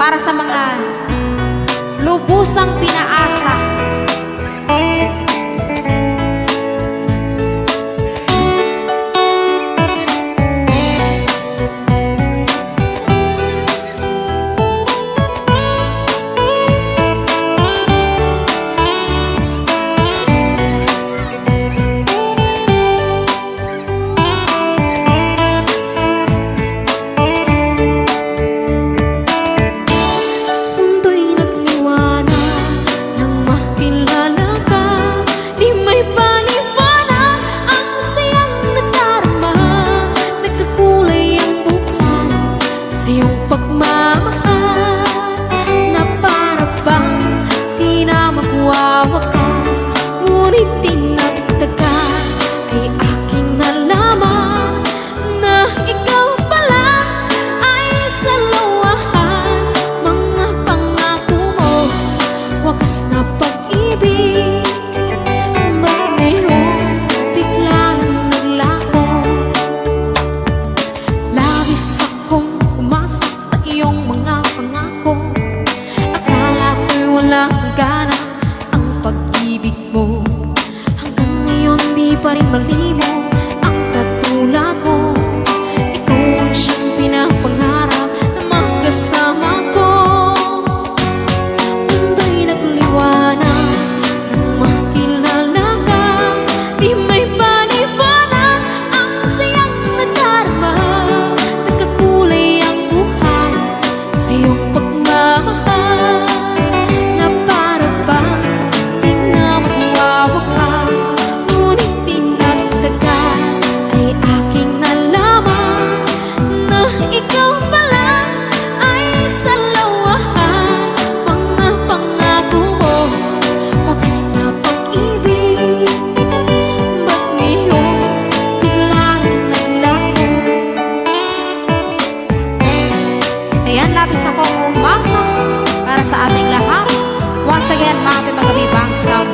para sa mga lubusang pinaasa. Pa rin malimo ang katulad mo. Ikaw ang siyang pinapangarap na magkasama ko. Mundo'y nagliwanag nang makilala ka. Di may paliwanag ang sayang nadarama. Nagkakulay ang buhay sa iyong pagmamahal, na para bang di na magwawakas. Ayan, labis akong umasa para sa ating lahat. Once again, mga pimagabibang sa